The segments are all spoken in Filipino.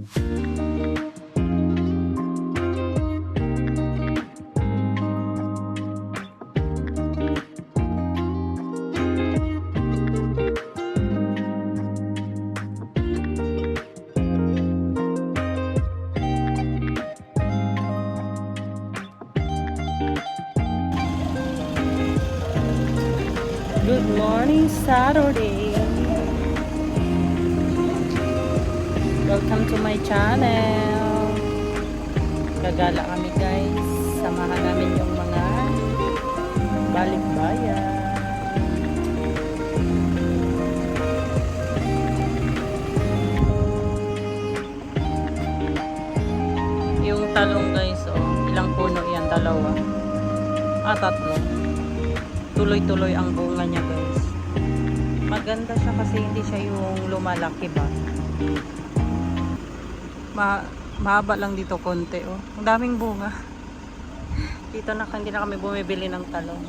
Good morning, Saturday. Welcome to my channel. Gagala kami guys. Samahan namin yung mga balikbayan. Yung talong guys, oh, ilang puno yan? Dalawa. Tatlo. Tuloy-tuloy ang bunga niya guys. Maganda siya kasi hindi siya yung lumalaki ba. Mahaba lang dito konti oh. Ang daming bunga. Dito na hindi na kami bumibili ng talong.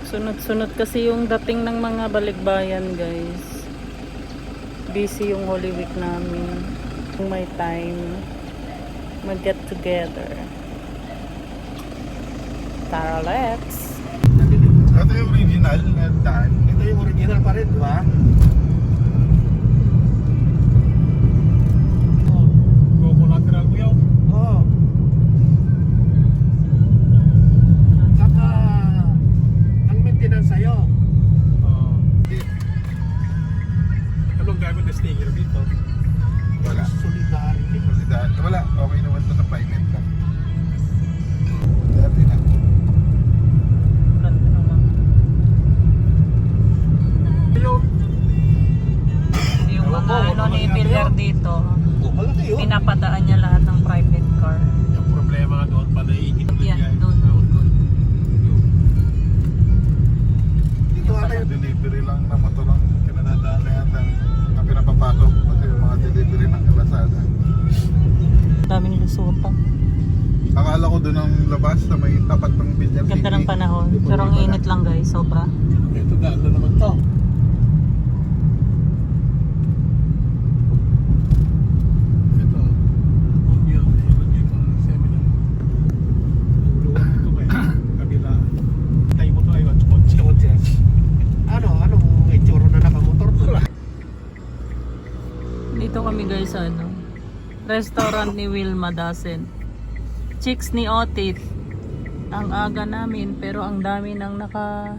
Sunod-sunod kasi yung dating ng mga balikbayan guys. Busy yung Holy Week namin. Kung may time, mag-get together. Tara, let's! Ito yung original na daan. Ito yung original pa rin, di ba? Go collateral mo yun. Oo. Saka, ang maintenance sa'yo. Anong gamit na stinger dito? Wala. Solidarity. Wala. Okay naman ito sa private lang. Dati na. Yung mga ano ni Pillar dito, Malaki yun. pinapadaan niya lahat ng private car. Yung problema nga doon pala iikot Yan, doon ikot. Dito ata yung delivery lang na motor lang kinadadaan na yata na pinapapasok kasi yung mga delivery ng Lazada. Daming lusutan. Akala ko doon ang labas na may tapat ng Bilyar City. Ganda ng panahon. Pero ang init lang guys, sobra. Ito daan na naman to. Ito. Yun dito ang seminar. Uluan ito kaya. Kabila. Tayo mo to ay kotse. anong itsura na nakamotor to? Dito kami guys sa ano, restaurant ni Wilma Dasen. Chicks ni Otit. Ang aga namin pero ang dami nang naka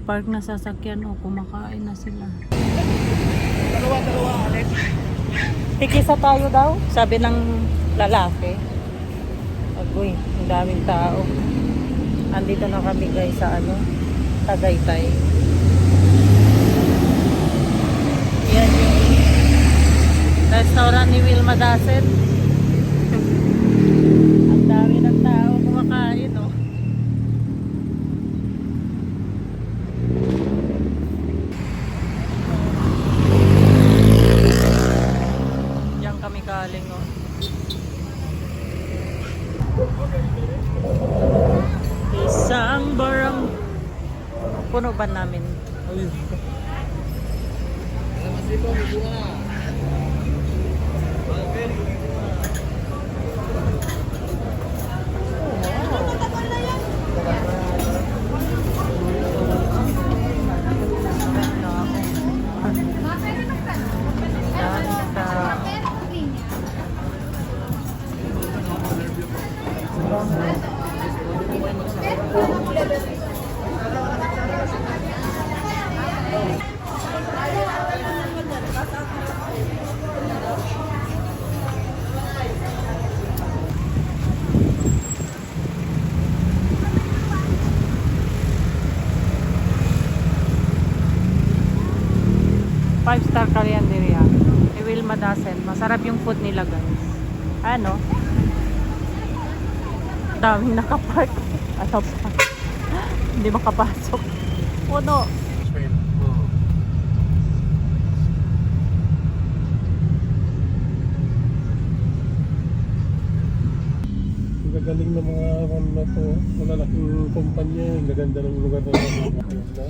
park na sasakyan o kumakain na sila. Dalawa, Alex. Tikisa tayo daw, sabi ng lalaki. Agoy, ang daming tao. Andito na kami guys sa ano, Tagaytay. Yan yung restaurant ni Wilma Dasen. Ang dami ng tao kumakain oh. Diyan kami kaling oh. Isang barang puno ba namin? Five-star Karinderia. I Wilma Dasen. Masarap yung food nila guys. Ano? Daming nakapark. Ano pa? Hindi makapasok. Puno. Gagaling ng mga na to, malalaking kumpanya, ang gaganda ng lugar na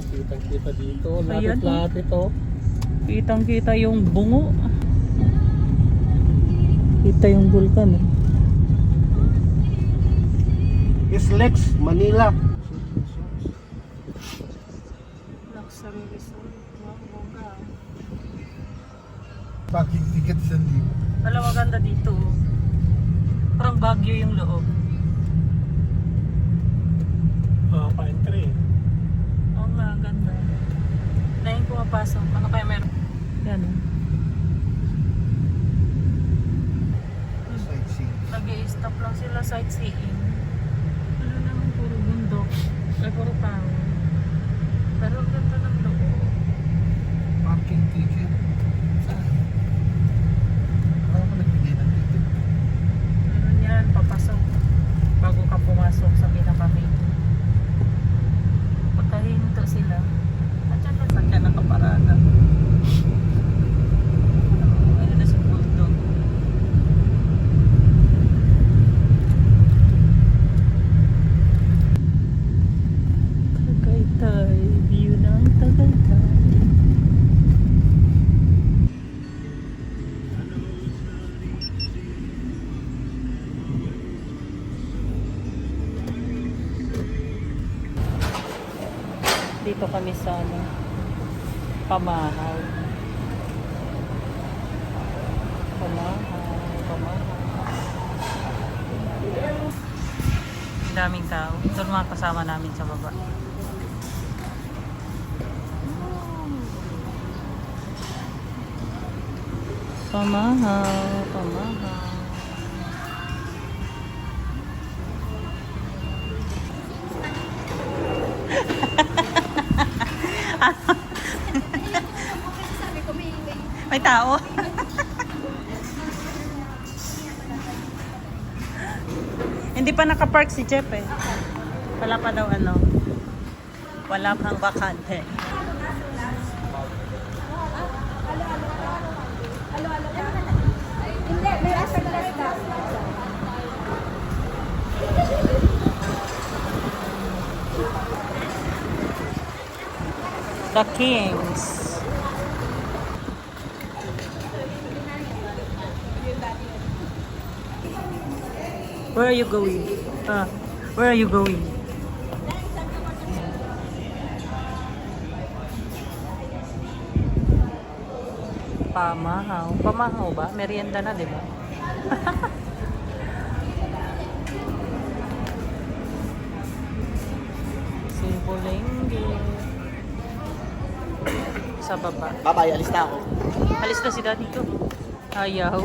kitang-kita dito, Ayan, lahat ito. Kitang-kita yung bungo. kita yung vulkan eh. Islex, Manila. Luxury resort. Wow, Parking ticket sa libo. alam, maganda dito. Parang Baguio yung loob. Pa-entry. Oo nga, ganda. Dahil pumapasok. Ano kaya meron? Yan oh. Sightseeing. Nag-i-stop lang sila sightseeing. Ano naman, puro bundok. Ay, puro tao. Pero ang ganda ng loob. Parking ticket. Parang mo nagbigay ng ticket. Meron yan, papasok. Bago ka pumasok sa pinaka-main. Pagkahinto sila. At yan, saan ka nakaparada? Ayun na si Bulldog. Tagaytay, view ng Tagaytay. Dito kami sa ano, Pamahaw. Ang daming tao. Ito mga kasama namin sa baba. Pamahaw. May tao. Hindi pa nakapark si Jeff eh. Wala pa daw ano. Wala pang bakante. Hindi, may asa ka. The Kings. Where are you going? Where are you going? Pamahaw. Pamahaw ba? Merienda na, di ba? Sibulengge. Sa baba. Babay, alis na ako. Alis na si daddy ko. Ayaw.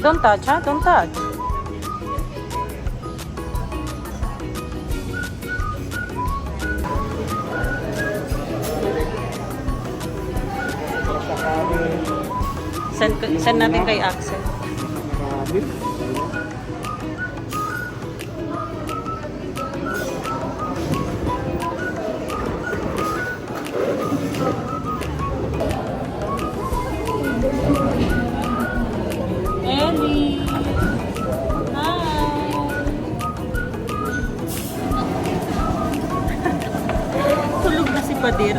Don't touch, ha? Don't touch. Send natin kay Axel. Ellie! Hi! Tulog na si Padir.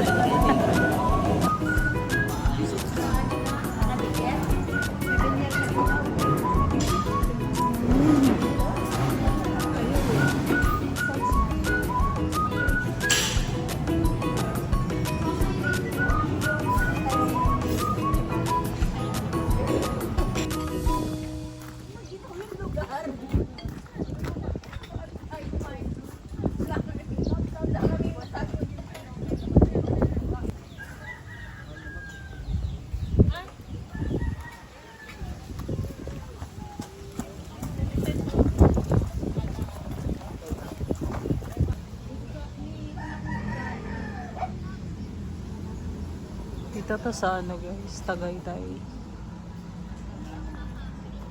Dito to sa ano guys, Tagaytay.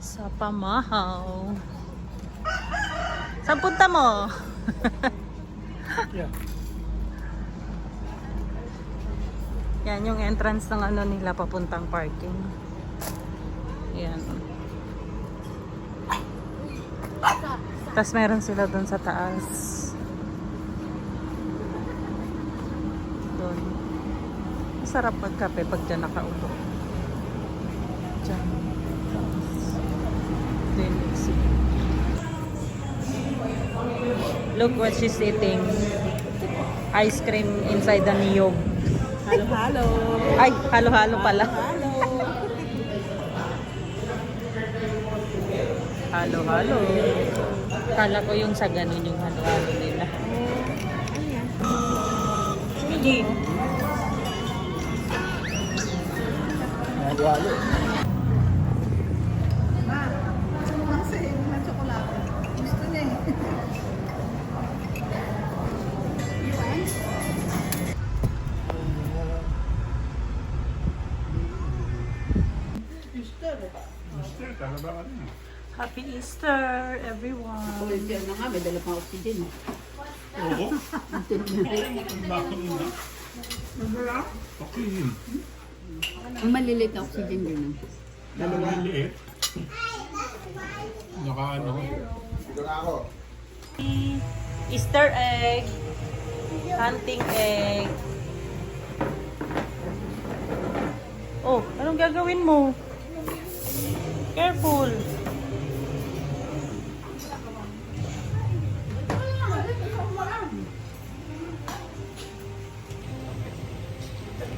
Sa Pamahaw. Saan punta mo? Yeah. Yan yung entrance ng ano nila papuntang parking. Yan. Tapos meron sila doon sa taas. Doon. Masarap magkape pag dyan nakaupo. Dyan. Then, look what she's eating. Ice cream inside the niyog. Halo-halo. Ay, halo-halo pala. Halo. Halo-halo. Kala ko yung sa ganun yung halo-halo nila. Sige. Halo-halo. Kasi na tsokolate. Gusto niya eh. Happy Easter, everyone. Volunteer na nga, may dala pang oxygen. Oo. Okay. Ang maliliit na oxygen din. Maliit. Naka-ano. Easter egg. Hunting egg. Oh, anong gagawin mo? Careful.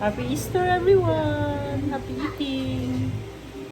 Happy Easter, everyone!